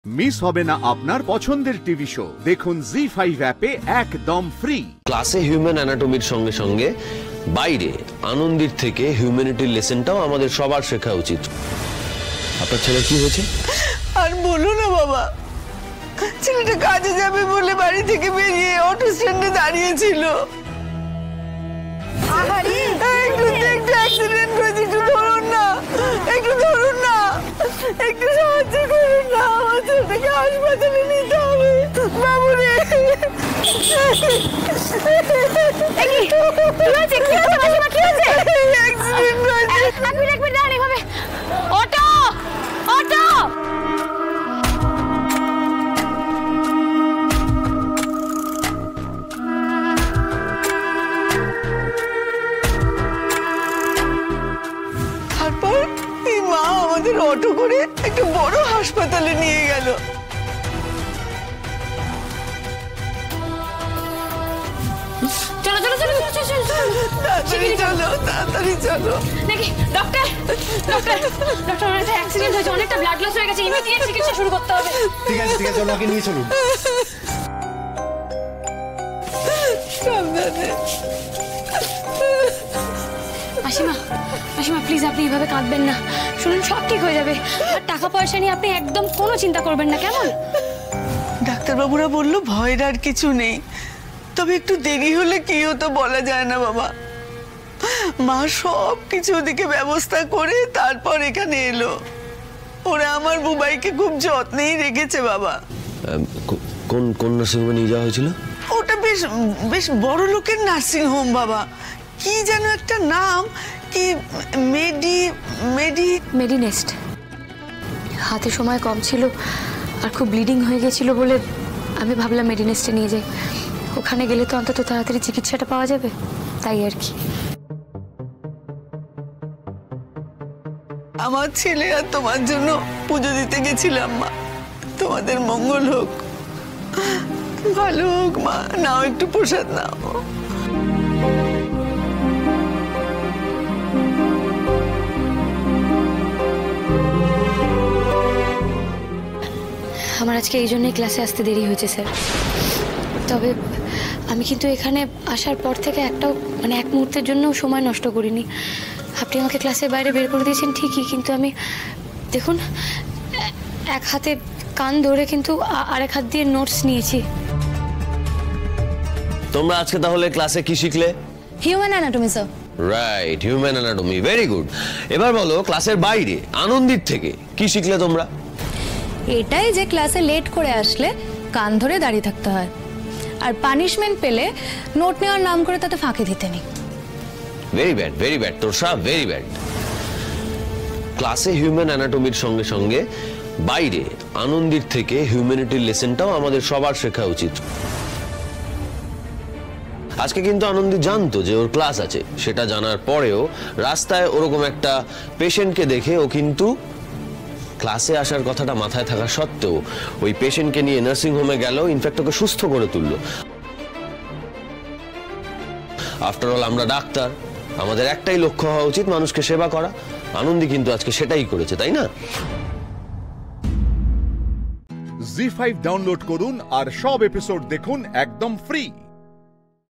Miss হবে না আপনার পছন্দের টিভি শো। দেখুন জি5 অ্যাপে একদম ফ্রি। ক্লাসে হিউম্যান অ্যানাটমির সঙ্গে সঙ্গে বাইরে আনন্দের থেকে হিউম্যানিটির লেসনটাও আমাদের সবার শেখা উচিত। আপনার ছেলে কি হয়েছে? আর বলো না বাবা, ছেলেটা কাজে যাবে বলে বাড়ি থেকে বেরিয়ে অটো স্ট্যান্ডে দাঁড়িয়েছিল। একটু অ্যাক্সিডেন্ট হয়েছে, একটু ধরুন না, একটু ধরুন না, একটু সাহায্য করুন না, আমার ছেলেটাকে হাসপাতালে নিতে হবে বাবু রে। অটো অটো তারপর এই মা আমাদের অটো করে একটা বড় হাসপাতালে নিয়ে গেল। চলো চলো চলো তাড়াতাড়ি চলো, তাড়াতাড়ি চলো। নাকি ডক্টর ডক্টর ডক্টর ওর একটা অ্যাক্সিডেন্ট হয়েছে, অনেকটা ব্লাড লস হয়ে গেছে, ইমিডিয়েট চিকিৎসা শুরু করতে হবে। ঠিক আছে চলো, ওকে নিয়ে চলুন। সাবধানে। মাসিমা মাসিমা প্লিজ আপনি এভাবে কাঁদবেন না, শুনুন সব ঠিক হয়ে যাবে। আর টাকা পয়সা নিয়ে আপনি একদম কোনো চিন্তা করবেন না, কেমন? ডাক্তারবাবুরা বললো ভয়ের আর কিছু নেই, তবে একটু দেরি হলে কি হতো বলা যায় না বাবা। মা সব কিছু ওদিকে ব্যবস্থা করে তারপর এখানে এলো। ওরা আমার বুবাইকে খুব যত্নেই রেখেছে বাবা। কোন কোন নার্সিংহোমে নিয়ে যাওয়া হয়েছিল? ওটা বেশ বেশ বড় লোকের নার্সিং হোম বাবা, কি যেন একটা নাম, কি মেডিনেস্ট। হাতে সময় কম ছিল আর খুব ব্লিডিং হয়ে গেছিল বলে আমি ভাবলাম মেডিনেস্টে নিয়ে যাই, ওখানে গেলে তো অন্তত তাড়াতাড়ি চিকিৎসাটা পাওয়া যাবে, তাই আর কি। আমার ছেলে আর তোমার জন্য পুজো দিতে গেছিলাম মা, তোমাদের মঙ্গল হোক, ভালো হোক মা। নাও একটু প্রসাদ নাও। আমার আজকে এই জন্যই ক্লাসে আসতে দেরি হয়েছে স্যার। তবে আমি কিন্তু এখানে আসার পর থেকে একটাও এক মুহূর্তের জন্যও সময় নষ্ট করিনি। আপনি আমাকে ক্লাসের বাইরে বের করে দিয়েছেন ঠিকই, কিন্তু আমি দেখুন এক হাতে কান ধরে কিন্তু আরেক হাত দিয়ে নোটস নিয়েছি। তোমরা আজকে তাহলে ক্লাসে কি শিখলে? Human anatomy sir. Right, human anatomy, very good. এবার বলো ক্লাসের বাইরে আনন্দের থেকে কি শিখলে তোমরা? এটাই যে ক্লাসে লেট করে আসলে কান ধরে দাঁড়িয়ে থাকতে হয়, আর পানিশমেন্ট পেলে নোট নেওয়ার নাম করে তাতে ফাঁকি দিতে নেই। Very bad Torsa, very bad. ক্লাসে হিউম্যান অ্যানাটমির সঙ্গে সঙ্গে বাইরে আনন্দের থেকে হিউম্যানিটির লেসনটাও আমাদের সবার শেখা উচিত। আজকে কিন্তু আনন্দি জানতো যে ওর ক্লাস আছে, সেটা জানার পরেও রাস্তায় ওরকম একটা পেশেন্টকে দেখে ও কিন্তু ক্লাসে আসার কথাটা মাথায় থাকা সত্ত্বেও ওই পেশেন্টকে নিয়ে নার্সিং হোমে গেল, ইনফ্যাক্ট ওকে সুস্থ করে তুললো। আফটার অল আমরা ডাক্তার, আমাদের একটাই লক্ষ্য হওয়া উচিত মানুষকে সেবা করা। আনন্দি কিন্তু আজকে সেটাই করেছে, তাই না? জি5 ডাউনলোড করুন আর সব এপিসোড দেখুন একদম ফ্রি।